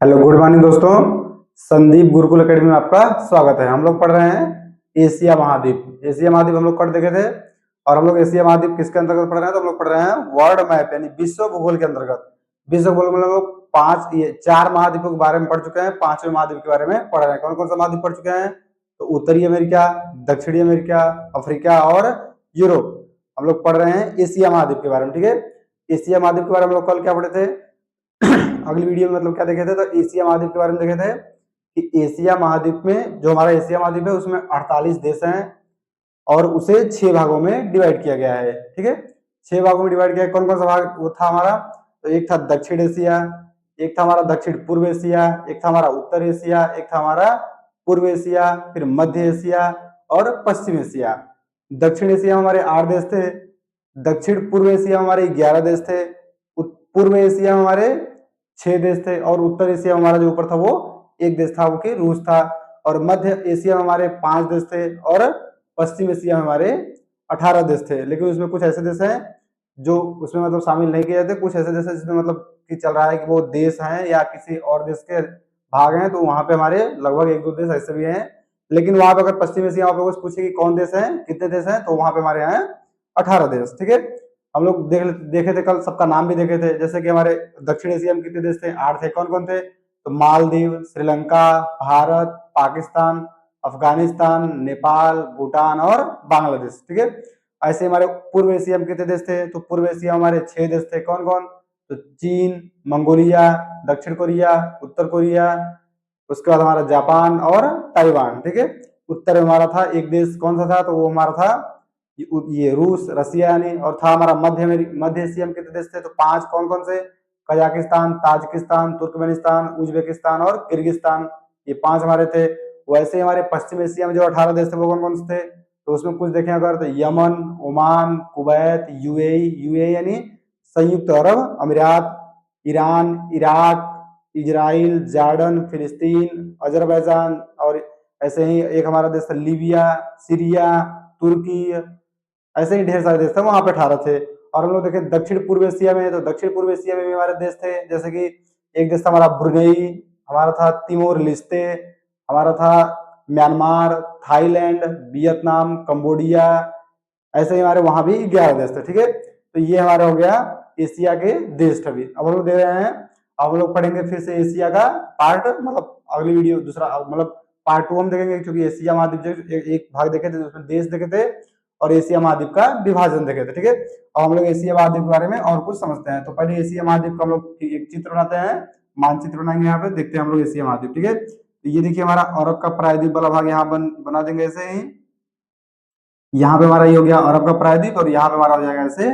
Hello good morning दोस्तों। Sandeep Gurukul academy में आपका स्वागत है। हम लोग पढ़ रहे हैं एशिया महाद्वीप। एशिया महाद्वीप हम लोग पढ़ देखे थे और हम लोग एशिया महाद्वीप किसके अंतर्गत पढ़ रहे हैं, तो हम लोग पढ़ रहे हैं वर्ल्ड मैप यानी विश्व भूगोल के अंतर्गत। विश्व भूगोल में हम लोग चार महाद्वीपों के बारे में पढ़ चुके हैं, पांचवें महाद्वीप के बारे में पढ़ रहे हैं। कौन कौन सा महाद्वीप पढ़ चुके हैं? तो उत्तरी अमेरिका, दक्षिणी अमेरिका, अफ्रीका और यूरोप। हम लोग पढ़ रहे हैं एशिया महाद्वीप के बारे में। ठीक है, एशिया महाद्वीप के बारे में हम लोग कल क्या पढ़े थे? अगली वीडियो में मतलब क्या देखे थे, तो एशिया महाद्वीप के बारे में देखे थे कि एशिया महाद्वीप में जो हमारा एशिया महाद्वीप है उसमें 48 देश हैं और उसे 6 भागों में डिवाइड किया गया है। ठीक है, 6 भागों में डिवाइड किया है। कौन कौन सा भाग वो था हमारा? तो एक था दक्षिण एशिया, एक था हमारा दक्षिण पूर्व एशिया, एक था हमारा उत्तर एशिया, एक था हमारा पूर्व एशिया, फिर मध्य एशिया और पश्चिम एशिया। दक्षिण एशिया में हमारे 8 देश थे, दक्षिण पूर्व एशिया में हमारे 11 देश थे, पूर्व एशिया में हमारे 6 देश थे और उत्तर एशिया में हमारा जो ऊपर था वो एक देश था, वो कि रूस था। और मध्य एशिया में हमारे 5 देश थे और पश्चिम एशिया में हमारे 18 देश थे। लेकिन उसमें कुछ ऐसे देश हैं जो उसमें मतलब शामिल नहीं किए जाते, कुछ ऐसे देश हैं जिसमें मतलब कि चल रहा है कि वो देश हैं या किसी और देश के भाग हैं, तो वहां पे हमारे लगभग 1-2 देश ऐसे भी हैं। लेकिन वहां पे अगर पश्चिम एशिया आप लोगों से पूछे कि कौन देश है, कितने देश हैं, तो वहां पे हमारे यहाँ 18 देश। ठीक है, हम लोग देखे थे कल, सबका नाम भी देखे थे। जैसे कि हमारे दक्षिण एशिया में कितने देश थे? 8 थे। कौन कौन थे? तो मालदीव, श्रीलंका, भारत, पाकिस्तान, अफगानिस्तान, नेपाल, भूटान और बांग्लादेश। ठीक है, ऐसे हमारे पूर्व एशिया में कितने देश थे? तो पूर्व एशिया में हमारे 6 देश थे। कौन कौन? तो चीन, मंगोलिया, दक्षिण कोरिया, उत्तर कोरिया, उसके बाद हमारा जापान और ताइवान। ठीक है, उत्तर में हमारा था एक देश, कौन सा था? तो वो हमारा था ये रूस, रसिया यानी। और था हमारा मध्य एशिया में कितने देश थे? तो 5। कौन कौन से? कजाकिस्तान, ताजिकिस्तान, तुर्कमेनिस्तान, उज्बेकिस्तान और किर्गिस्तान। ये 5 हमारे थे। वैसे हमारे पश्चिम एशिया में जो 18 देश थे वो कौन कौन से थे? तो उसमें कुछ देखें अगर, तो यमन, ओमान, कुवैत, यूएई यानी संयुक्त अरब अमीरात, ईरान, इराक, इजराइल, जॉर्डन, फिलिस्तीन, अजरबैजान और ऐसे ही एक हमारा देश था लीबिया, सीरिया, तुर्की। ऐसे ही ढेर सारे देश थे, वहां पे 18 थे। और हम लोग देखें दक्षिण पूर्व एशिया में, तो दक्षिण पूर्व एशिया में भी हमारे देश थे। जैसे कि एक देश था हमारा ब्रुनेई, हमारा था तिमोर लिस्ते, हमारा था म्यांमार, थाईलैंड, वियतनाम, कंबोडिया। ऐसे ही हमारे वहां भी 11 देश थे। ठीक है, तो ये हमारा हो गया एशिया के देश। अभी अब हम लोग दे रहे हैं, अब हम लोग पढ़ेंगे फिर से एशिया का पार्ट, मतलब अगली वीडियो दूसरा मतलब पार्ट 2 हम देखेंगे, क्योंकि एशिया महाद्वीप जो एक भाग देखे थे उसमें देश देखे थे और एशिया महाद्वीप का विभाजन देखे थे। ठीक है, अब हम लोग एशिया महाद्वीप के बारे में और कुछ समझते हैं। तो पहले एशिया महाद्वीप का हम लोग एक चित्र बनाते हैं, मानचित्र बनाएंगे। यहाँ पे देखते हैं हम लोग एशिया महाद्वीप। ठीक है, तो ये देखिए हमारा अरब का प्रायद्वीप वाला भाग यहाँ बना देंगे ऐसे ही। यहाँ पे हमारा ये हो गया अरब का प्रायद्वीप और यहाँ पे हमारा हो जाएगा ऐसे,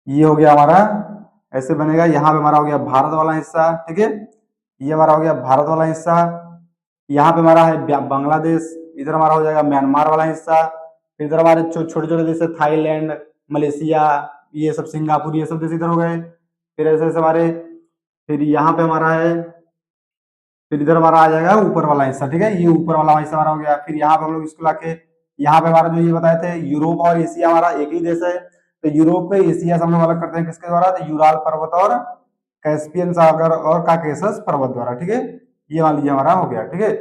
ये हो गया हमारा ऐसे बनेगा। यहाँ पे हमारा हो गया भारत वाला हिस्सा। ठीक है, ये हमारा हो गया भारत वाला हिस्सा। यहाँ पे हमारा है बांग्लादेश, इधर हमारा हो जाएगा म्यांमार वाला हिस्सा। फिर इधर हमारे छोटे छोटे देश है, थाईलैंड, मलेशिया, ये सब, सिंगापुर, ये सब देश इधर हो गए। फिर ऐसे ऐसे हमारे, फिर यहाँ पे हमारा है, फिर इधर हमारा आ जाएगा ऊपर वाला हिस्सा। ठीक है, ये ऊपर वाला हिस्सा हमारा हो गया। फिर यहाँ पे हम लोग इसको लाके, यहाँ पे हमारा जो ये बताए थे यूरोप और एशिया हमारा एक ही देश है। तो यूरोप में एशिया से हम लोग अलग करते हैं किसके द्वारा? तो यूराल पर्वत और कैस्पियन सागर और काकेशस पर्वत द्वारा। ठीक है, ये मान लीजिए हमारा हो गया। ठीक है,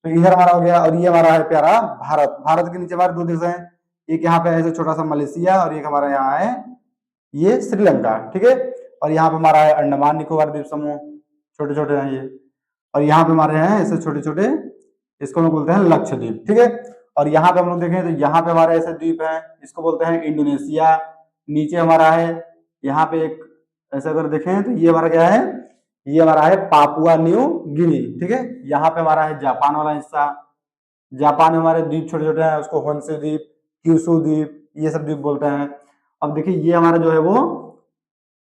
तो इधर हमारा हो गया और ये हमारा है प्यारा भारत। भारत के नीचे हमारे 2 देश हैं, एक यहाँ पे ऐसे छोटा सा मलेशिया और एक हमारा यहाँ है ये श्रीलंका। ठीक है, और यहाँ पे हमारा है अंडमान निकोबार द्वीप समूह, छोटे छोटे हैं ये। और यहाँ पे हमारे हैं ऐसे छोटे छोटे, इसको हम बोलते हैं लक्षद्वीप। ठीक है, और यहाँ पे हम लोग देखें तो यहाँ पे हमारे ऐसे द्वीप हैं, इसको बोलते हैं इंडोनेशिया। नीचे हमारा है यहाँ पे एक, ऐसे अगर देखें तो ये हमारा क्या है? ये हमारा है पापुआ न्यू गिनी। ठीक है, यहाँ पे हमारा है जापान वाला हिस्सा। जापान में हमारे द्वीप छोटे छोटे हैं, उसको होन्शु द्वीप, क्यूशु द्वीप, ये सब द्वीप बोलते हैं। अब देखिए ये हमारा जो है वो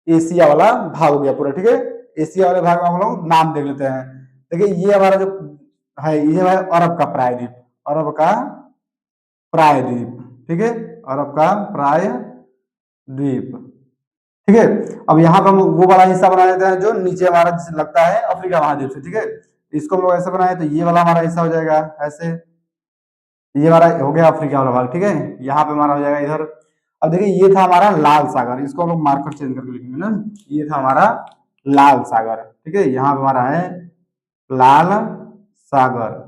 एशिया वाला भाग हो गया पूरा। ठीक है, एशिया वाले भाग में हम लोग नाम देख लेते हैं। देखिए ये हमारा जो है, ये है अरब का प्रायद्वीप, अरब का प्रायद्वीप। ठीक है, अरब का प्रायद्वीप। ठीक है, अब यहाँ पे हम वो वाला हिस्सा बना देते हैं जो नीचे हमारा लगता है अफ्रीका महाद्वीप से। ठीक है, इसको हम लोग ऐसे बनाए तो ये वाला हमारा हिस्सा हो जाएगा ऐसे, ये हमारा हो गया अफ्रीका वाला भाग। ठीक है, यहाँ पे हमारा हो जाएगा इधर। अब देखिए ये था हमारा लाल सागर, इसको हम लोग मार्कर चेंज करके लिखेंगे ना, ये था हमारा लाल सागर। ठीक है, यहाँ पे हमारा है लाल सागर।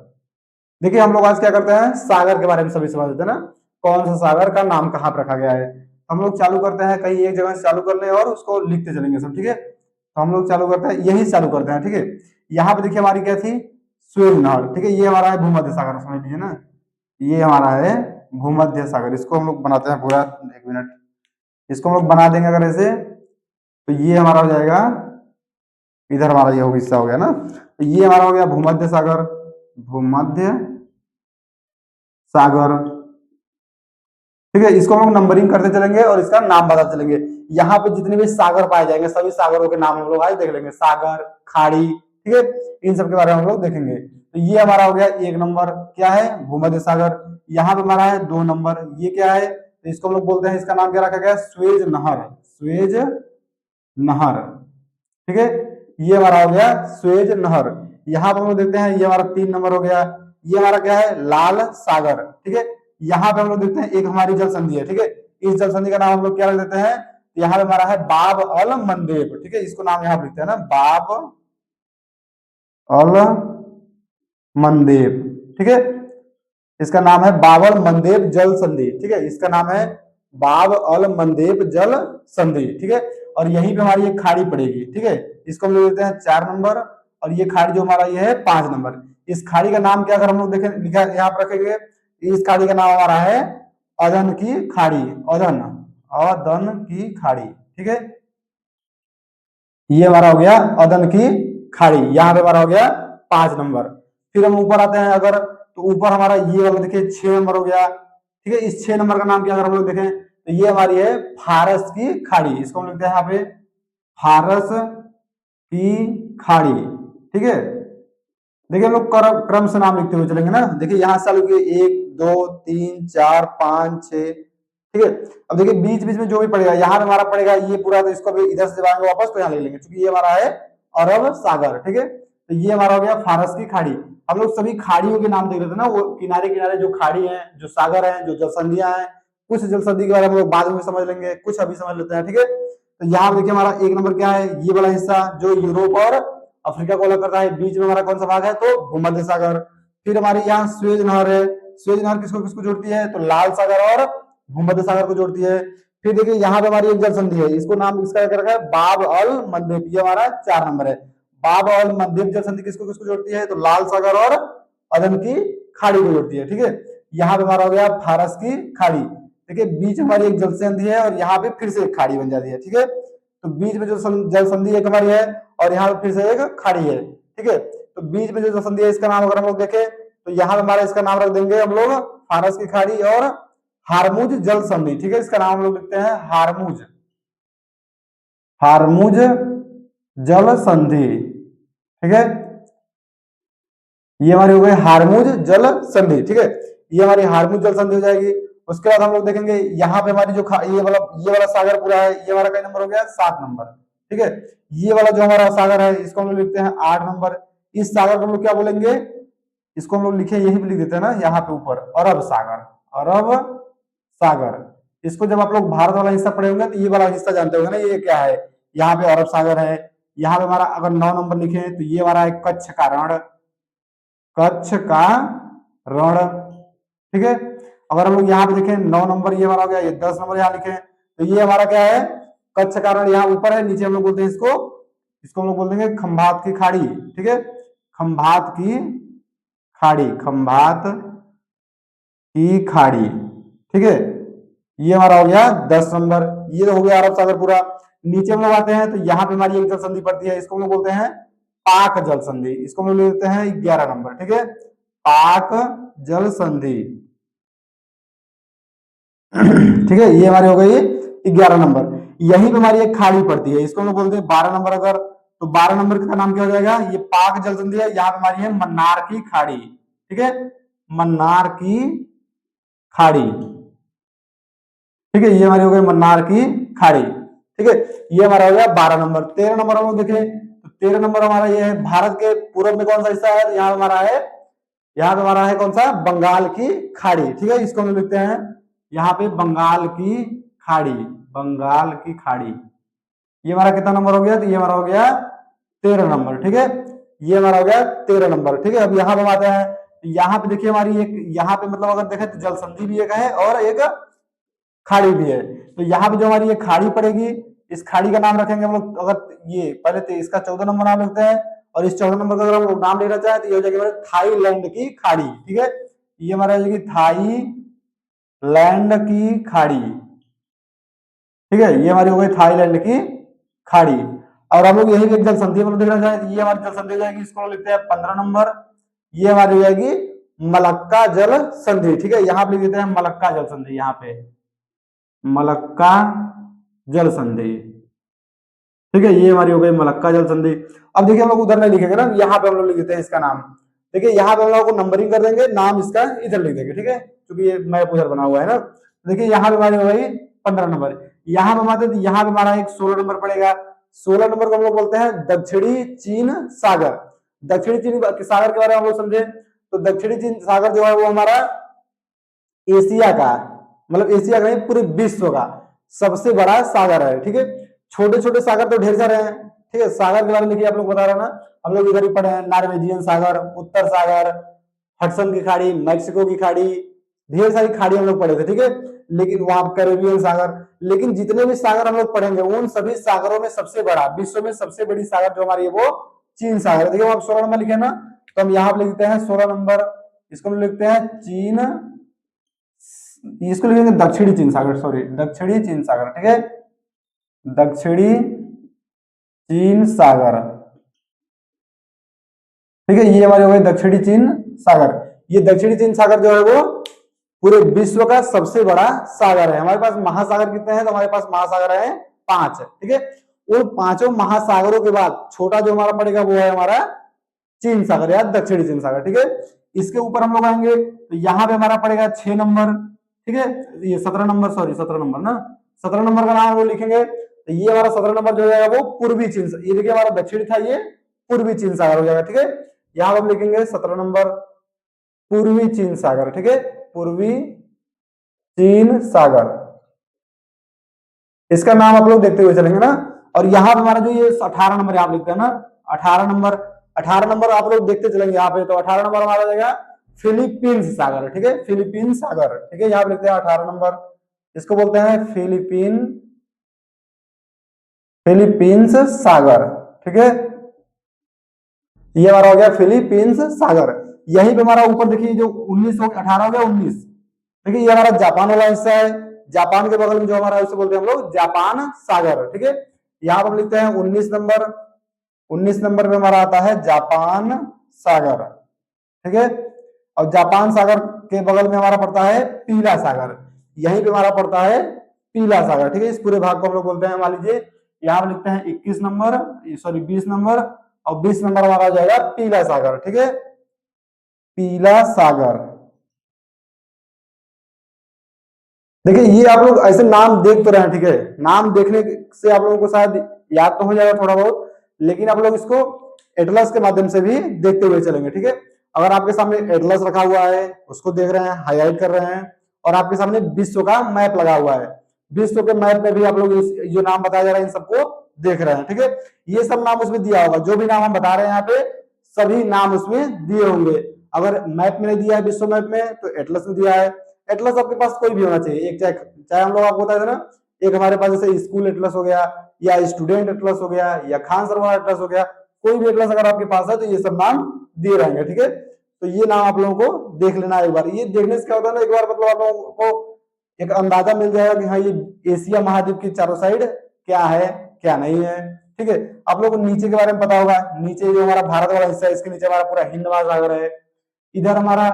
देखिए हम लोग आज क्या करते हैं, सागर के बारे में सभी समझ लेते हैं ना, कौन सा सागर का नाम कहाँ पर रखा गया है। हम लोग चालू करते हैं कहीं एक जगह से चालू कर ले और उसको लिखते चलेंगे सब। ठीक है, तो हम लोग चालू करते हैं, यही से चालू करते हैं। ठीक है, यहाँ पे देखिए हमारी क्या थी, स्वेज नहर। ठीक है, ये हमारा है भूमध्य सागर, समझ लीजिए ना, ये हमारा है भूमध्य सागर। इसको हम लोग बनाते हैं पूरा, एक मिनट, इसको हम लोग बना देंगे अगर ऐसे, तो ये हमारा हो जाएगा, इधर हमारा ये हिस्सा हो गया ना, तो ये हमारा हो गया भूमध्य सागर, भूमध्य सागर। ठीक है, इसको हम लोग नंबरिंग करते चलेंगे और इसका नाम बताते चलेंगे। यहाँ पे जितने भी सागर पाए जाएंगे सभी सागरों के नाम हम लोग आज देख लेंगे, सागर, खाड़ी। ठीक है, इन सब के बारे में हम लोग देखेंगे। तो ये हमारा हो गया एक नंबर, क्या है, भूमध्य सागर। यहाँ पे हमारा है 2 नंबर, ये क्या है, तो इसको हम लोग बोलते हैं, इसका नाम क्या रखा गया, स्वेज नहर, स्वेज नहर। ठीक है, ये हमारा हो गया स्वेज नहर। यहाँ पर हम लोग देखते हैं, ये हमारा 3 नंबर हो गया, ये हमारा क्या है, लाल सागर। ठीक है, यहाँ पे हम लोग देखते हैं एक हमारी जल संधि है। ठीक है, इस जल संधि का नाम हम लोग क्या रख देते हैं, यहाँ पे हमारा है बाब अल मंदेब। ठीक है, इसको नाम यहाँ लिखते हैं ना, बाब अल मंदेब। ठीक है, इसका नाम है बाबर मंदेब जल संधि। ठीक है, इसका नाम है बाब अल मंदेब जल संधि। ठीक है, और यहीं पे हमारी एक खाड़ी पड़ेगी। ठीक है, इसको हम लोग देते हैं 4 नंबर, और ये खाड़ी जो हमारा ये है 5 नंबर। इस खाड़ी का नाम क्या, अगर हम लोग देखें लिखा यहाँ पर रखेंगे, इस खाड़ी का नाम हमारा है अदन की खाड़ी, अदन, अदन की खाड़ी। ठीक है, ये हमारा हो गया अदन की खाड़ी, यहाँ पे हमारा हो गया 5 नंबर। फिर हम ऊपर आते हैं अगर, तो ऊपर हमारा ये वाला देखिए 6 नंबर हो गया। ठीक है, इस 6 नंबर का नाम क्या, अगर हम लोग देखें तो ये हमारी है फारस की खाड़ी, इसको हम लिखते हैं यहाँ पे फारस की खाड़ी। ठीक है, देखिए हम लोग क्रम से नाम लिखते हुए चलेंगे ना। देखिए यहाँ से चालू किए 1 2 3 4 5 6। ठीक है, अब देखिए बीच बीच में जो भी पड़ेगा, यहाँ पे हमारा पड़ेगा ये पूरा, तो इसको भी इधर से जब आएंगे वापस तो यहाँ ले लेंगे, क्योंकि ये हमारा है अरब सागर। ठीक है, तो ये हमारा हो गया फारस की खाड़ी। हम लोग सभी खाड़ियों के नाम देख रहे थे ना, वो किनारे किनारे जो खाड़ी है, जो सागर है, जो जलसंधियां हैं, कुछ जलसंधि के बारे में हम लोग बाद में समझ लेंगे, कुछ अभी समझ लेते हैं। ठीक है, तो यहाँ देखिए हमारा 1 नंबर क्या है, ये वाला हिस्सा जो यूरोप और अफ्रीका को अलग करता है, बीच में हमारा कौन सा भाग है, तो भूमध्य सागर। फिर हमारी यहाँ स्वेज नहर है, स्वेज नहर किसको किसको जोड़ती है, तो लाल सागर और भूमध्य सागर को जोड़ती है। फिर देखिए यहाँ पे हमारी एक जल संधि है, इसको नाम इसका क्या रखा है, बाब अल मंदेब, ये हमारा 4 नंबर है। बाब अल मंदेब जल संधि किसको किसको जोड़ती है, तो लाल सागर और अदन की खाड़ी को जोड़ती है। ठीक है, यहाँ पे हमारा हो गया फारस की खाड़ी। देखिए बीच हमारी एक जल संधि है और यहाँ पे फिर से एक खाड़ी बन जाती है। ठीक है, तो बीच में जो जल संधि एक हमारी है और यहाँ पे फिर से एक खाड़ी है। ठीक है, तो बीच में जो जल संधि है इसका नाम अगर हम लोग देखें तो यहाँ पे हमारा इसका नाम रख देंगे हम लोग फारस की खाड़ी और हारमुज जल संधि। ठीक है, इसका नाम हम लोग लिखते हैं हारमुज, हारमुज जल संधि। ठीक है, ये हमारी हो गई हारमुज जल संधि। ठीक है, ये हमारी हारमुज जल संधि हो जाएगी। उसके बाद हम लोग देखेंगे यहाँ पे हमारी जो ये वाला सागर पूरा है, ये हमारा कई नंबर हो गया, 7 नंबर। ठीक है, ये वाला जो हमारा सागर है इसको हम लोग लिखते हैं 8 नंबर। इस सागर को हम लोग क्या बोलेंगे, इसको हम लोग लिखे यही पे लिख देते हैं ना, यहाँ पे ऊपर अरब सागर, अरब सागर। इसको जब आप लोग भारत वाला हिस्सा पढ़े होंगे तो ये वाला हिस्सा जानते होंगे ना, ये क्या है, यहाँ पे अरब सागर है। यहाँ पे हमारा अगर 9 नंबर लिखे तो ये हमारा है कच्छ का रण, कच्छ का रण। ठीक है, अगर हम लोग यहाँ पे देखें 9 नंबर ये हमारा हो गया, ये 10 नंबर यहाँ लिखे तो ये हमारा क्या है, कच्छ का रण यहाँ ऊपर है, नीचे हम लोग बोलते हैं इसको, इसको हम लोग बोल देंगे खंभात की खाड़ी। ठीक है, खंभात की खाड़ी, खंभात की खाड़ी। ठीक है, ये हमारा हो गया 10 नंबर, ये हो गया अरब सागर पूरा। नीचे हम लोग आते हैं तो यहाँ पे हमारी एक जल संधि पड़ती है, इसको हम लोग बोलते हैं पाक जल संधि, इसको हम लोग लेते हैं 11 नंबर। ठीक है, पाक जल संधि। ठीक है, ये हमारी हो गई 11 नंबर। यहीं पे हमारी एक खाड़ी पड़ती है, इसको हम लोग बोलते हैं 12 नंबर। अगर तो 12 नंबर का नाम क्या हो जाएगा, ये पाक जल संधि है, यहाँ पे हमारी है मन्नार की खाड़ी। ठीक है, मन्नार की खाड़ी। ठीक है, ये हमारी हो गई मन्नार की खाड़ी। ठीक है, ये हमारा हो गया 12 नंबर। 13 नंबर हम लोग देखें तो 13 नंबर हमारा ये है भारत के पूर्व में कौन सा हिस्सा है, तो यहाँ हमारा है, यहाँ पे हमारा है कौन सा, बंगाल की खाड़ी। ठीक है, इसको हम लिखते हैं यहाँ पे बंगाल की खाड़ी, बंगाल की खाड़ी। ये हमारा कितना नंबर हो गया, तो ये हमारा हो गया 13 नंबर, ठीक है। ये हमारा हो गया 13 नंबर, ठीक है। अब यहाँ पे हम आते हैं, यहाँ पे देखिए हमारी एक, यहाँ पे मतलब अगर देखें तो जल संधि भी एक है और एक खाड़ी भी है। तो यहाँ पे जो हमारी ये खाड़ी पड़ेगी, इस खाड़ी का नाम रखेंगे हम लोग, अगर ये पहले तो इसका 14 नंबर नाम रखते हैं, और इस 14 नंबर का अगर हम लोग नाम लेना चाहें तो ये हो जाएगी हमारे थाईलैंड की खाड़ी, ठीक है। ये हमारा हो जाएगी थाईलैंड की खाड़ी, ठीक है। ये हमारी हो गई थाईलैंड की खाड़ी। और हम लोग यही एक जल संधि मतलब देखना चाहें, ये हमारी जल संधि हो जाएगी, इसको लिखते हैं 15 नंबर। ये हमारी हो जाएगी मलक्का जल संधि, ठीक है। यहाँ पे लिख देते हैं मलक्का जल संधि, यहाँ पे मलक्का जल संधि, ठीक है। ये हमारी हो गई मलक्का जल संधि। अब देखिए हम लोग उधर नहीं लिखेंगे ना, यहाँ पे हम लोग लिख देते हैं इसका नाम। देखिए यहाँ पे हम लोग को नंबरिंग कर देंगे, नाम इसका इधर लिख देंगे, ठीक है, क्योंकि ये मैप उधर बना हुआ है ना। देखिए यहाँ पे हमारी हो गई 15 नंबर। यहाँ पे हमारे यहाँ पे हमारा एक 16 नंबर पड़ेगा। 16 नंबर को हम लोग बोलते हैं दक्षिणी चीन सागर। दक्षिणी चीन सागर के बारे में हम लोग समझे, तो दक्षिणी चीन सागर जो है वो हमारा एशिया का, मतलब एशिया का नहीं पूरे विश्व का सबसे बड़ा सागर है, ठीक है। छोटे छोटे सागर तो ढेर सारे हैं, ठीक है। सागर के बारे में देखिए आप लोग बता रहे हैं ना, हम लोग इधर ही पढ़े हैं, नॉर्वेजियन सागर, उत्तर सागर, हडसन की खाड़ी, मैक्सिको की खाड़ी, ढेर सारी खाड़ी हम लोग पढ़े थे, ठीक है। लेकिन वहां कैरेबियन सागर, लेकिन जितने भी सागर हम लोग पढ़ेंगे उन सभी सागरों में सबसे बड़ा, विश्व में सबसे बड़ी सागर जो हमारी है वो चीन सागर। देखिए आप 16 नंबर लिखे ना, तो हम यहाँ पे लिखते हैं 16 नंबर, इसको हम लिखते हैं चीन, इसको लिखेंगे दक्षिणी चीन सागर, सॉरी दक्षिणी चीन सागर, ठीक है, दक्षिणी चीन सागर, ठीक है। ये हमारे हो गए दक्षिणी चीन सागर। ये दक्षिणी चीन सागर जो है वो पूरे विश्व का सबसे बड़ा सागर है। हमारे पास महासागर कितने हैं, तो हमारे पास महासागर है 5, ठीक है। उन 5 महासागरों के बाद छोटा जो हमारा पड़ेगा वो है हमारा चीन सागर या दक्षिणी चीन सागर, ठीक है। इसके ऊपर हम लोग आएंगे तो यहाँ पे हमारा पड़ेगा 6 नंबर, ठीक है। ये 17 नंबर, सॉरी 17 नंबर ना, 17 नंबर का नाम वो लिखेंगे, तो ये हमारा 17 नंबर जो जाएगा वो पूर्वी चीन, ये देखिए हमारा दक्षिणी था, ये पूर्वी चीन सागर हो जाएगा, ठीक है। यहाँ हम लिखेंगे 17 नंबर पूर्वी चीन सागर, ठीक है, पूर्वी चीन सागर। इसका नाम आप लोग देखते हुए चलेंगे ना। और यहाँ पे हमारा जो ये 18 नंबर आप लिखते हैं ना, 18 नंबर, 18 नंबर आप लोग देखते चलेंगे यहाँ पे, तो 18 नंबर हमारा जाएगा फिलीपींस सागर, ठीक है, फिलीपीन सागर, ठीक है। यहाँ पे लिखते हैं 18 नंबर, इसको बोलते हैं फिलीपींस सागर, ठीक है। ये हमारा हो गया फिलीपींस सागर। यहीं पे हमारा ऊपर देखिए जो 19 हो, 18 हो गया 19, देखिए ये हमारा जापान वाला हिस्सा है, जापान के बगल में जो हमारा उसे बोलते हैं हम लोग जापान सागर, ठीक है। यहाँ पर हम लिखते हैं 19 नंबर, 19 नंबर पे हमारा आता है जापान सागर, ठीक है। और जापान सागर के बगल में हमारा पड़ता है पीला सागर, यहीं पे हमारा पड़ता है पीला सागर, ठीक है। इस पूरे भाग को हम लोग बोलते हैं, मान लीजिए यहाँ पे लिखते हैं 21 नंबर, सॉरी 20 नंबर, और 20 नंबर हमारा हो जाएगा पीला सागर, ठीक है, पीला सागर। देखिए ये आप लोग ऐसे नाम देख तो रहे हैं, ठीक है, नाम देखने से आप लोगों को शायद याद तो हो जाएगा थोड़ा बहुत, लेकिन आप लोग इसको एटलस के माध्यम से भी देखते हुए चलेंगे, ठीक है। अगर आपके सामने एटलस रखा हुआ है उसको देख रहे हैं, हाईलाइट कर रहे हैं, और आपके सामने विश्व का मैप लगा हुआ है, विश्व के मैप में भी आप लोग जो नाम बताया जा रहा है इन सबको देख रहे हैं, ठीक है। ये सब नाम उसमें दिया होगा, जो भी नाम हम बता रहे हैं यहाँ पे सभी नाम उसमें दिए होंगे। अगर मैप में नहीं दिया है विश्व मैप में तो एटलस में दिया है। एटलस आपके पास कोई भी होना चाहिए, एक चाहे चाहे हम लोग आपको बताए थे ना, एक हमारे पास जैसे स्कूल एटलस हो गया, या स्टूडेंट एटलस हो गया, या खान सरोवर एटलस हो गया, कोई भी एटलस अगर आपके पास है तो ये सब नाम दिए रहेंगे, ठीक है। तो ये नाम आप लोगों को देख लेना एक बार, ये देखने से क्या होता है ना, एक बार मतलब आप लोगों को एक अंदाजा मिल जाएगा कि हाँ ये एशिया महाद्वीप की चारों साइड क्या है क्या नहीं है, ठीक है। आप लोगों को नीचे के बारे में पता होगा, नीचे जो हमारा भारत वाला हिस्सा है इसके नीचे हमारा पूरा हिंद महासागर है, इधर हमारा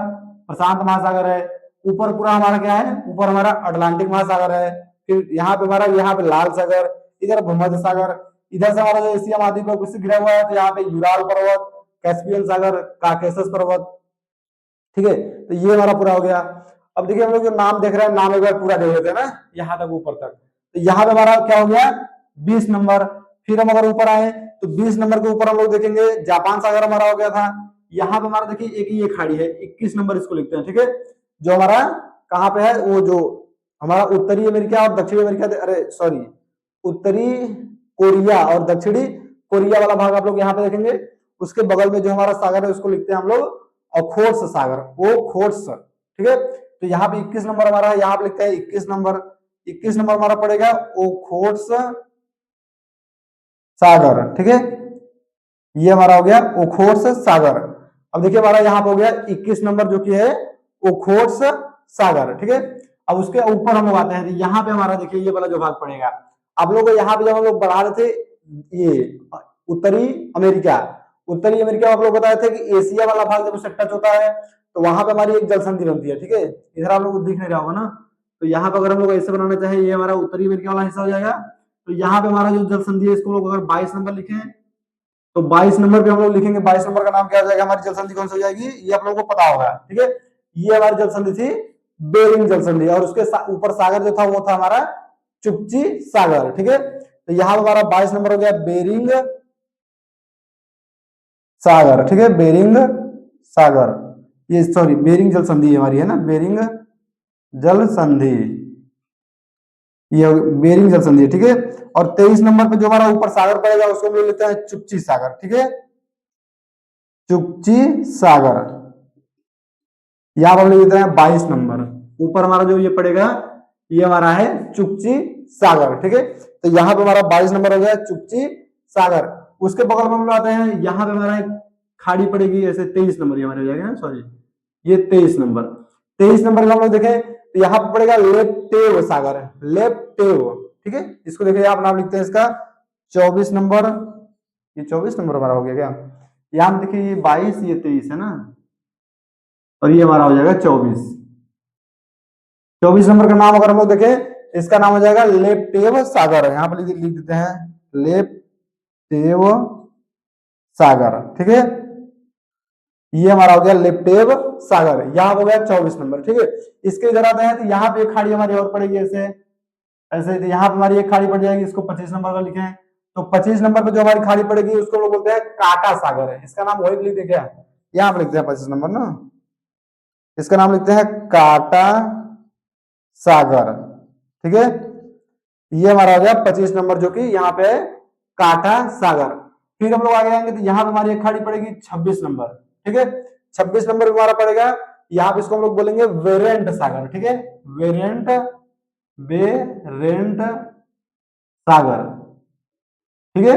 प्रशांत महासागर है, ऊपर पूरा हमारा क्या है, ऊपर हमारा अटलांटिक महासागर है, फिर यहाँ पे हमारा यहाँ पे लाल सागर, इधर भूमध्य सागर, इधर से हमारा जो एशिया महाद्वीप है उससे घिरा हुआ है, तो यहाँ पे यूराल पर्वत, कैस्पियन सागर, काकेशस पर्वत, ठीक है। तो ये हमारा पूरा हो गया। अब देखिए हम लोग जो नाम देख रहे हैं, नाम एक बार पूरा देख लेते हैं ना, यहाँ तक ऊपर तक, तो यहाँ पे हमारा क्या हो गया 20 नंबर। फिर हम अगर ऊपर आए तो 20 नंबर के ऊपर हम लोग देखेंगे जापान सागर हमारा हो गया था। यहाँ पे हमारा देखिए एक ये खाड़ी है 21 नंबर, इसको लिखते हैं, ठीक है, जो हमारा कहाँ पे है, वो जो हमारा उत्तरी अमेरिका और दक्षिणी अमेरिका, अरे सॉरी उत्तरी कोरिया और दक्षिणी कोरिया वाला भाग आप लोग यहाँ पे देखेंगे। उसके बगल में जो हमारा सागर है उसको लिखते हैं हम लोग ओखोट्स सागर, ओखोट्स, ठीक है। तो यहाँ पे 21 नंबर हमारा है, यहाँ पे लिखते हैं 21 नंबर, 21 नंबर हमारा पड़ेगा ओखोट्स सागर, ठीक है। ये हमारा हो गया ओखोट्स सागर। अब देखिए हमारा यहाँ पे हो गया 21 नंबर जो कि है ओखोट्स सागर, ठीक है। अब उसके ऊपर हम लोग आते हैं, यहाँ पे हमारा देखिए ये वाला जो भाग पड़ेगा, आप लोग यहाँ पे जब हम लोग बढ़ा रहे थे ये उत्तरी अमेरिका, उत्तरी अमेरिका आप लोग बताए थे कि एशिया वाला भाग जब उससे टच होता है तो वहां पे हमारी एक जल संधि बनती है, ठीक है। इधर आप लोग दिख नहीं रहा होगा ना, तो यहाँ पे अगर हम लोग ऐसे बनाना चाहे, ये हमारा उत्तरी अमेरिका वाला हिस्सा हो जाएगा। तो यहाँ पे हमारा जो जल संधि है इसको लोग अगर 22 नंबर लिखे, तो 22 नंबर पे हम लोग लिखेंगे, 22 नंबर का नाम क्या हो जाएगा, हमारी जल संधि कौन सी हो जाएगी, ये आप लोगों को पता होगा, ठीक है। ये हमारी जल संधि थी बेरिंग जल संधि, और उसके ऊपर सागर जो था वो था हमारा चुपची सागर, ठीक है। तो यहाँ हमारा 22 नंबर हो गया बेरिंग सागर, ठीक है, बेरिंग सागर, ये सॉरी बेरिंग जल संधि हमारी है ना, बेरिंग जल संधि, ये बेरिंग जल संधि, ठीक है। और 23 नंबर पे जो हमारा ऊपर सागर पड़ेगा उसको हम लेते हैं चुपची सागर, ठीक है, चुपची सागर। यहां पर हम लेते हैं 22 नंबर, ऊपर हमारा जो ये पड़ेगा ये हमारा है चुपची सागर, ठीक है। तो यहाँ पे हमारा 22 नंबर हो गया चुपची सागर। उसके बगल में हम लोग आते हैं, यहाँ पे हमारा एक खाड़ी पड़ेगी, ऐसे 23 नंबर ये हमारे हो जाएगा ना, सॉरी ये 23 नंबर, 23 नंबर का हम लोग देखें तो यहाँ पे पड़ेगा लेप्टेव सागर, लेप्टेव, ठीक है। इसको देखिए आप नाम लिखते हैं इसका 24 नंबर, ये 24 नंबर हमारा हो गया क्या, यहाँ देखिए ये 22 ये 23 है ना, और ये हमारा हो जाएगा 24, 24 नंबर का नाम अगर हम लोग देखें इसका नाम हो जाएगा लेप्टेव सागर, यहाँ पर लिख देते हैं लेप्टेव सागर, ठीक है। ये हमारा हो गया लेप्टेव सागर, यहाँ हो गया 24 नंबर, ठीक है। इसके इधर आते हैं तो यहाँ पे एक खाड़ी हमारी और पड़ेगी, ऐसे ऐसे तो यहाँ पे हमारी एक खाड़ी पड़ जाएगी, इसको 25 नंबर का लिखें। तो 25 नंबर पे जो हमारी खाड़ी पड़ेगी उसको लोग बोलते हैं काटा सागर है, इसका नाम वही लिख दे क्या, यहाँ पे लिखते हैं 25 नंबर ना, इसका नाम लिखते हैं काटा सागर, ठीक है। ये हमारा हो गया 25 नंबर जो कि यहाँ पे है काटा सागर। फिर हम लोग आगे आएंगे तो यहाँ पे हमारी एक खाड़ी पड़ेगी 26 नंबर, ठीक है। 26 नंबर हमारा पड़ेगा, यहाँ पे इसको हम लोग बोलेंगे वेरेंट सागर, ठीक है, वेरेंट, बेरेंट सागर, ठीक है।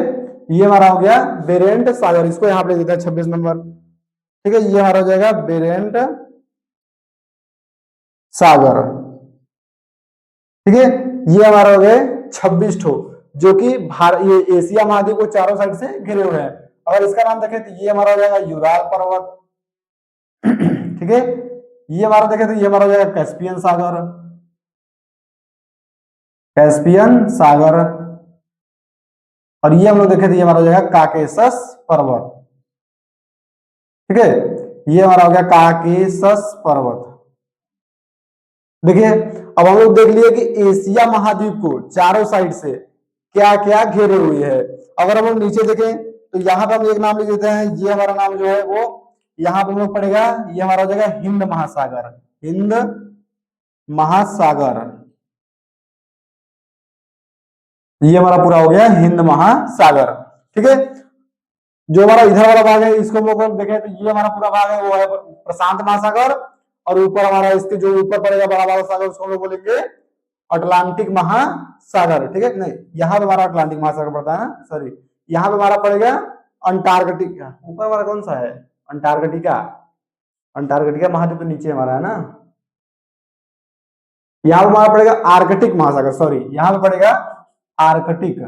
ये हमारा हो गया बेरेंट सागर, इसको यहाँ पे लिख देते हैं 26 नंबर, ठीक है। ये हमारा हो जाएगा बेरेंट सागर, ठीक है। ये हमारा हो गए 26 ठो जो कि ये एशिया महाद्वीप को चारों साइड से घिरे हुए हैं। अगर इसका नाम देखें तो ये हमारा हो जाएगा यूराल पर्वत, ठीक है। ये हमारा देखें तो ये हमारा हो जाएगा कैस्पियन सागर, कैस्पियन सागर। और ये हम लोग देखें तो ये हमारा हो जाएगा काकेशस पर्वत, ठीक है। ये हमारा हो गया काकेशस पर्वत। देखिए अब हम लोग देख लिए कि एशिया महाद्वीप को चारों साइड से क्या क्या घेरे हुए है। अगर हम लोग नीचे देखें तो यहाँ पे हम एक नाम लिख देते हैं, ये हमारा नाम जो है वो यहाँ पे हम लोग पड़ेगा, ये हमारा हो जाएगा हिंद महासागर, हिंद महासागर, ये हमारा पूरा हो गया हिंद महासागर, ठीक है। जो हमारा इधर वाला भाग है इसको हम लोग देखें तो ये हमारा पूरा भाग है वो है प्रशांत महासागर, और ऊपर हमारा इसके जो ऊपर पड़ेगा बड़ा वाला सागर उसको हम लोग बोलेंगे अटलांटिक महासागर, ठीक है। नहीं यहाँ पे हमारा अटलांटिक महासागर पड़ता है ना, सॉरी यहाँ पे हमारा पड़ेगा अंटार्कटिका, ऊपर हमारा कौन सा है अंटार्कटिका, अंटार्कटिका महाद्वीप तो नीचे हमारा है ना। यहाँ पे हमारा पड़ेगा आर्कटिक महासागर, सॉरी यहाँ पे पड़ेगा आर्कटिक,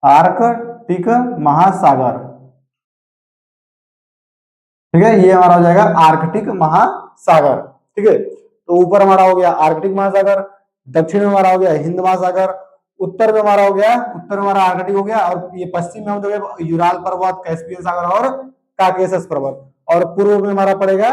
आर्कटिक महासागर, ठीक है। ये हमारा हो जाएगा आर्कटिक महासागर, ठीक है। तो ऊपर हमारा हो गया आर्कटिक महासागर, दक्षिण में हमारा हो गया हिंद महासागर, उत्तर में हमारा हो गया, उत्तर में हमारा आर्कटिक हो गया, और ये पश्चिम में हम यूराल पर्वत, कैस्पियन सागर और काकेशस पर्वत, और पूर्व में हमारा पड़ेगा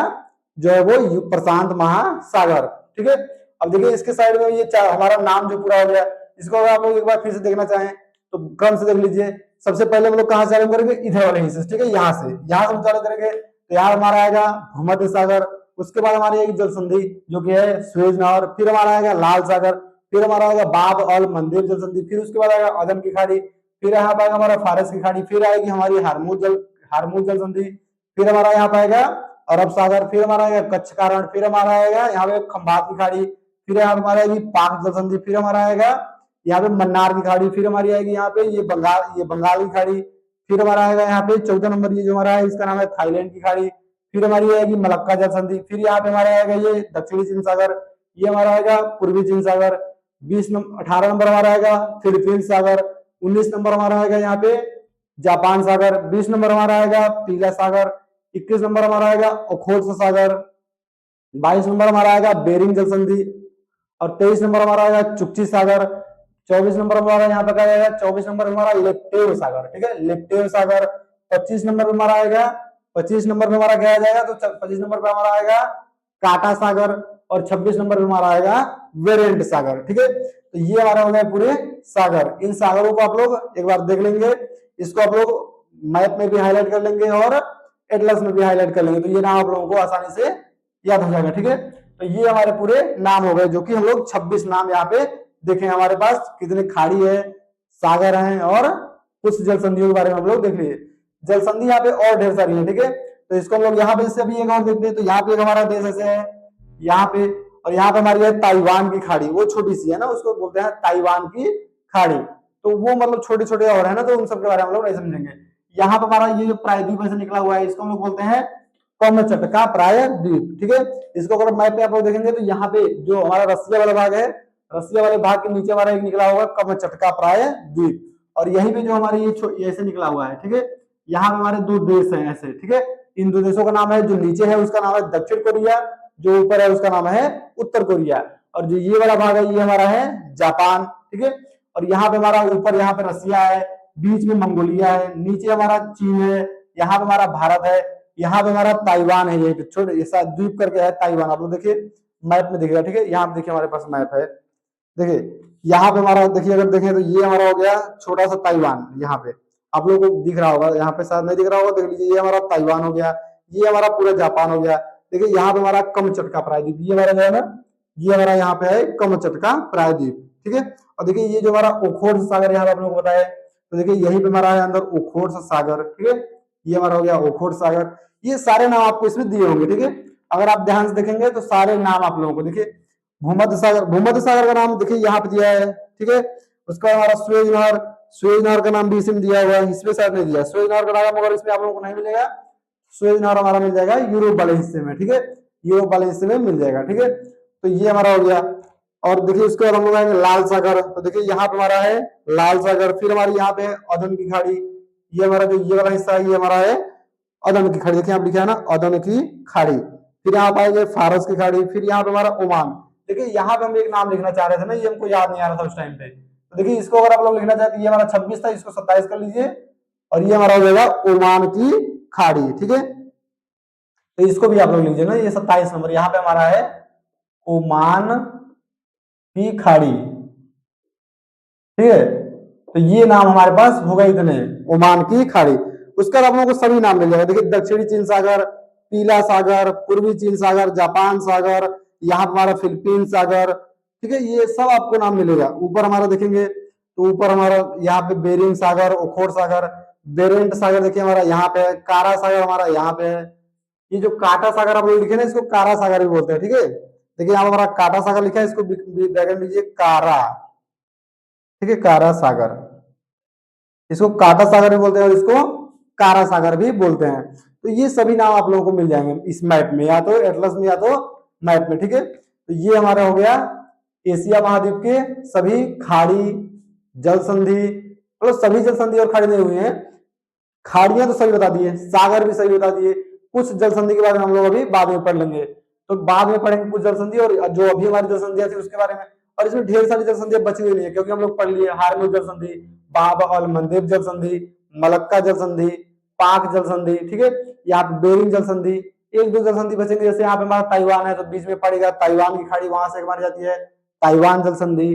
जो है वो प्रशांत महासागर, ठीक है। अब देखिए इसके साइड में ये हमारा नाम जो पूरा हो गया, इसको अगर आप लोग एक बार फिर से देखना चाहें तो क्रम से देख लीजिए। सबसे पहले हम लोग कहाँ से आरंभ करेंगे, इधर वाले हिस्से, ठीक है, यहाँ से हम चालू करेंगे। तो यहाँ हमारा आएगा भूमध्य सागर, उसके बाद हमारी एक जल संधि जो कि है सुएज नहर, फिर हमारा आएगा लाल सागर, फिर हमारा आएगा बाब और मंदिर जल संधि, फिर उसके बाद आएगा अदन की खाड़ी, फिर यहाँ पे आएगा हमारा फारस की खाड़ी, फिर आएगी हमारी हार्मूज जल संधि, फिर हमारा यहाँ पे आएगा अरब सागर, फिर हमारा आएगा कच्छ कारण, फिर हमारा आएगा यहाँ पे खंबात की खाड़ी, फिर यहाँ पे हमारा आएगी पाक जल संधि, फिर हमारा आएगा यहाँ पे मन्नार की खाड़ी, फिर हमारी आएगी यहाँ पे ये बंगाल की खाड़ी, फिर हमारा आएगा यहाँ पे 14 नंबर ये जो हमारा है इसका नाम है थाईलैंड की खाड़ी, फिर हमारी आएगी मलक्का जल संधि, फिर यहाँ पे हमारा आएगा ये दक्षिणी चीन सागर, ये हमारा आएगा पूर्वी चीन सागर, 18 नंबर हमारा आएगा फिलीपींस सागर, 19 नंबर हमारा आएगा यहाँ पे जापान सागर, 20 नंबर हमारा आएगा पीला सागर, 21 नंबर हमारा आएगा ओखोत्स्क सागर, 22 नंबर हमारा आएगा बेरिंग जल संधि, और 23 नंबर हमारा आएगा चुक्ची सागर, 24 नंबर हमारा यहाँ पे आएगा 24 नंबर हमारा लेप्टेव सागर, ठीक है, लेप्टेव सागर, 25 नंबर हमारा आएगा 25 नंबर पे हमारा क्या आ जाएगा, तो 25 नंबर पे हमारा आएगा काटा सागर, और 26 नंबर पे हमारा आएगा वेरेंट सागर, ठीक है। तो ये हमारा हो गया पूरे सागर। इन सागरों को आप लोग एक बार देख लेंगे, इसको आप लोग मैप में भी हाईलाइट कर लेंगे और एटलस में भी हाईलाइट कर लेंगे, तो ये नाम आप लोगों को आसानी से याद हो जाएगा, ठीक है। तो ये हमारे पूरे नाम हो गए, जो कि हम लोग 26 नाम यहाँ पे देखें, हमारे पास कितनी खाड़ी है, सागर हैं, और कुछ जल संधियों के बारे में हम लोग देख लिए। जल संधि यहाँ पे और ढेर सारी है, ठीक है। तो इसको हम लोग यहाँ पे से अभी एक और देखते हैं, तो यहाँ पे एक हमारा देश ऐसे है यहाँ पे, और यहाँ पे हमारी है ताइवान की खाड़ी, वो छोटी सी है ना, उसको बोलते हैं ताइवान की खाड़ी, तो वो मतलब छोटे छोटे और है ना, तो उन सब के बारे में हम लोग नहीं समझेंगे। यहाँ पे हमारा ये जो प्रायद्वीप से निकला हुआ है, इसको हम लोग बोलते हैं कमचटका प्रायद्वीप, ठीक है। इसको अगर मैप पे आप लोग देखेंगे तो यहाँ पे जो हमारा रसिया वाला भाग है, रसिया वाले भाग के नीचे हमारा एक निकला होगा कमचटका प्रायद्वीप, और यहीं पे जो हमारी ये ऐसे निकला हुआ है, ठीक है। यहाँ पे हमारे दो देश हैं ऐसे, ठीक है। इन दो देशों का नाम है, जो नीचे है उसका नाम है दक्षिण कोरिया, जो ऊपर है उसका नाम है उत्तर कोरिया, और जो ये वाला भाग है ये हमारा है जापान, ठीक है। और यहाँ पे हमारा ऊपर यहाँ पे रसिया है, बीच में मंगोलिया है, नीचे हमारा चीन है, यहाँ पे हमारा भारत है, यहाँ पे हमारा ताइवान है, ये छोटे ऐसा द्वीप करके है ताइवान, आप लोग देखिए मैप में दिखेगा, ठीक है। यहाँ पे देखिए हमारे पास मैप है, देखिए यहाँ पे हमारा देखिए, अगर देखें तो ये हमारा हो गया छोटा सा ताइवान, यहाँ पे आप लोगों को दिख रहा होगा, यहाँ पे शायद नहीं दिख रहा होगा, देख लीजिए ये हमारा ताइवान हो गया, ये हमारा पूरा जापान हो गया। देखिए यहाँ पे हमारा कमचटका प्रायद्वीप, ये हमारा जो है ना, ये हमारा यहाँ पे है कमचटका प्रायद्वीप, ठीक है। और देखिए ये जो हमारा ओखोत्स्क सागर यहाँ पे आप लोगों को बताया, तो देखिए यहीं पे हमारा है अंदर ओखोत्स्क सागर, ठीक है। ये हमारा हो गया ओखोत्स्क सागर। ये सारे नाम आपको इसमें दिए होंगे, ठीक है। अगर आप ध्यान से देखेंगे तो सारे नाम आप लोगों को देखिए, भूमध्य सागर का नाम देखिए यहाँ पे दिया है, ठीक है। उसका हमारा स्वेज नहर का नाम भी इसमें दिया हुआ है, इसमें शायद नहीं दिया स्वेज नहर का नाम, अगर इसमें आप लोगों को नहीं मिलेगा, स्वेज नहर हमारा मिल जाएगा यूरोप वाले हिस्से में, ठीक है, यूरोप वाले हिस्से में मिल जाएगा, ठीक है। तो ये हमारा हो गया। और देखिए उसके बाद हम लोग आएंगे लाल सागर, तो देखिए यहाँ पे हमारा है लाल सागर, फिर हमारी यहाँ पे अदन की खाड़ी, ये हमारा जो ये वाला हिस्सा है ये हमारा है अदन की खाड़ी, देखिए आप लिखा है ना अदन की खाड़ी। फिर यहाँ पे आएंगे फारस की खाड़ी, फिर यहाँ पे हमारा ओमान। देखिए यहाँ पे हम एक नाम लिखना चाह रहे थे ना, ये हमको याद नहीं आ रहा था उस टाइम पे, तो देखिए इसको अगर आप लोग लिखना चाहते हैं, ये हमारा 26 था, इसको 27 कर लीजिए, और ये हमारा हो जाएगा ओमान की खाड़ी, ठीक है। तो इसको भी आप लोग लीजिए ना, ये 27 नंबर यहाँ पे हमारा है ओमान की खाड़ी, ठीक है। तो ये नाम हमारे पास होगा इतने, ओमान की खाड़ी। उसके बाद आप लोगों को सभी नाम मिल जाएगा, देखिए दक्षिणी चीन सागर, पीला सागर, पूर्वी चीन सागर, जापान सागर, यहाँ हमारा फिलीपीन सागर, ठीक है। ये सब आपको नाम मिलेगा। ऊपर हमारा देखेंगे तो ऊपर हमारा यहाँ पे बेरिंग सागर, ओखोट सागर, बेरेंट सागर देखिए हमारा यहाँ पे है, कारा सागर हमारा यहाँ पे है। ये जो काटा सागर आप लोग लिखे ना, इसको कारा सागर भी बोलते हैं, ठीक है। देखिए यहाँ हमारा काटा सागर लिखा है, इसको ब्रैकेट में लीजिए कारा, ठीक है, कारा सागर, इसको काटा सागर भी बोलते हैं और इसको कारा सागर भी बोलते हैं। तो ये सभी नाम आप लोगों को मिल जाएंगे इस मैप में, या तो एटलस में या तो मैप में, ठीक है। तो ये हमारा हो गया एशिया महाद्वीप के सभी खाड़ी जल संधि, मतलब सभी जल संधि और खाड़ी नहीं हुए हैं, खाड़ियां तो सही बता दिए, सागर भी सही बता दिए, कुछ जल संधि के बारे में हम लोग अभी बाद में पढ़ लेंगे, तो बाद में पढ़ेंगे कुछ जल संधि, और जो अभी हमारी जल संधियां थी उसके बारे में। और इसमें ढेर सारी जल संधियां बची हुई नहीं है, क्योंकि हम लोग पढ़ लिए हार्मोज जल संधि, बाब और मंदेव जल संधि, मलक्का जल संधि, पाक जल संधि, ठीक है। यहाँ पे बेरिंग जल संधि, एक दो जल संधि बचेंगे, जैसे यहाँ पे हमारा ताइवान है तो बीच में पड़ेगा ताइवान की खाड़ी, वहां से हमारी जाती है ताइवान जल संधि।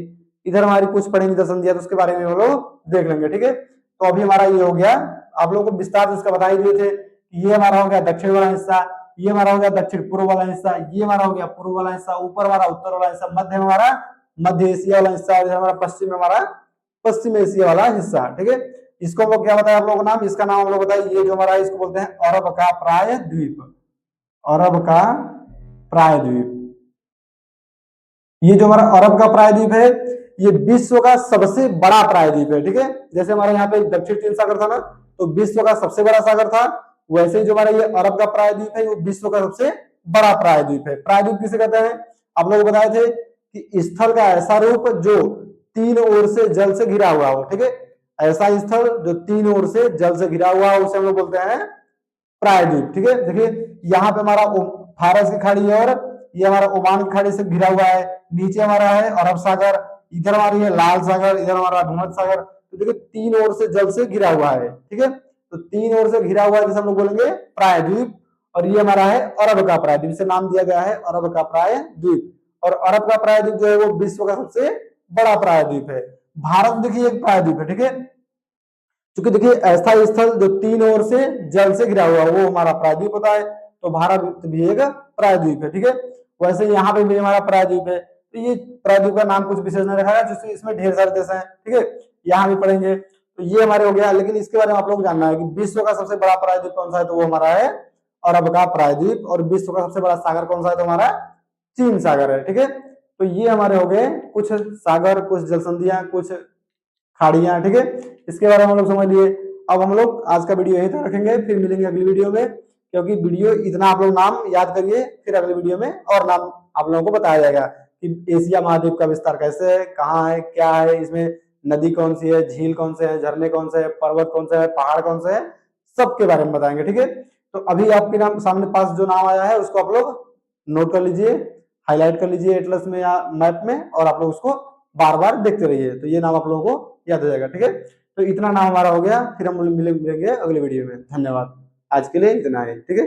इधर हमारी कुछ पढ़ेंगे जल संधि, तो उसके बारे में हम लोग देख लेंगे, ठीक है। तो अभी हमारा ये हो गया, आप लोगों को विस्तार से इसका बता ही दिए थे। ये हमारा हो गया दक्षिण वाला हिस्सा, ये हमारा हो गया दक्षिण पूर्व वाला हिस्सा, ये हमारा हो गया पूर्व वाला हिस्सा, ऊपर हमारा उत्तर वाला हिस्सा, मध्य में हमारा मध्य एशिया वाला हिस्सा, और हमारा पश्चिम में हमारा पश्चिम एशिया वाला हिस्सा, ठीक है। इसको हम लोग क्या बताया आप लोगों को नाम, इसका नाम हम लोग बताए, ये जो हमारा है इसको बोलते हैं अरब का प्राय द्वीप, अरब का प्राय द्वीप। ये जो हमारा अरब का प्रायद्वीप है ये विश्व का सबसे बड़ा प्रायद्वीप है, ठीक है। जैसे हमारे यहाँ पे दक्षिण चीन सागर था ना, तो विश्व का सबसे बड़ा सागर था, वैसे ही जो हमारा ये अरब का प्रायद्वीप है वो विश्व का सबसे बड़ा प्रायद्वीप है। प्रायद्वीप किसे कहते हैं, आप लोग बताए थे कि स्थल का ऐसा रूप जो तीन ओर से जल से घिरा हुआ हो, ठीक है। ऐसा स्थल जो तीन ओर से जल से घिरा हुआ हो उसे हम लोग बोलते हैं प्रायद्वीप, ठीक है। देखिए यहाँ पे हमारा फारस की खाड़ी और ये हमारा ओमान की खाड़ी से घिरा हुआ है, नीचे हमारा है अरब सागर, इधर हमारी है लाल सागर, इधर हमारा भूमध्य सागर। तो देखिए तीन ओर से जल से घिरा हुआ है, ठीक है। तो तीन ओर से घिरा हुआ है जिसे हम लोग बोलेंगे प्रायद्वीप, और ये हमारा है अरब का प्रायद्वीप, इसे नाम दिया गया है अरब का प्रायद्वीप। और अरब का प्रायद्वीप जो है वो विश्व का सबसे बड़ा प्रायद्वीप है। भारत देखिए एक प्रायद्वीप है, ठीक है। क्योंकि देखिए ऐसा स्थल जो तीन ओर से जल से घिरा हुआ वो हमारा प्रायद्वीप होता है, तो भारत भी एक प्रायद्वीप है, ठीक है। वैसे यहाँ पे भी हमारा प्रायद्वीप है, तो ये प्रायद्वीप का नाम कुछ विशेष नहीं रखा है, जिससे इसमें ढेर सारे देश हैं, ठीक है। यहाँ भी पढ़ेंगे, तो ये हमारे हो गया। लेकिन इसके बारे में आप लोग जानना है कि विश्व का सबसे बड़ा प्रायद्वीप कौन सा है, तो वो हमारा है अरब का प्रायद्वीप। और विश्व का सबसे बड़ा सागर कौन सा है, तो हमारा चीन सागर है, ठीक है। तो ये हमारे हो गए कुछ सागर, कुछ जलसंधियां, कुछ खाड़ियां, ठीक है। इसके बारे में हम लोग समझ लिए। अब हम लोग आज का वीडियो यहीं तक रखेंगे, फिर मिलेंगे अगली वीडियो में, क्योंकि वीडियो इतना आप लोग नाम याद करिए, फिर अगली वीडियो में और नाम आप लोगों को बताया जाएगा कि एशिया महाद्वीप का विस्तार कैसे है, कहाँ है, क्या है, इसमें नदी कौन सी है, झील कौन से है, झरने कौन से है, पर्वत कौन से है, पहाड़ कौन से है, सबके बारे में बताएंगे, ठीक है। तो अभी आपके नाम सामने पास जो नाम आया है उसको आप लोग नोट कर लीजिए, हाईलाइट कर लीजिए एटलस में या मैप में, और आप लोग उसको बार बार देखते रहिए, तो ये नाम आप लोगों को याद हो जाएगा, ठीक है। तो इतना नाम हमारा हो गया, फिर हम मिलेंगे अगले वीडियो में। धन्यवाद, आज के लिए इतना है, ठीक है।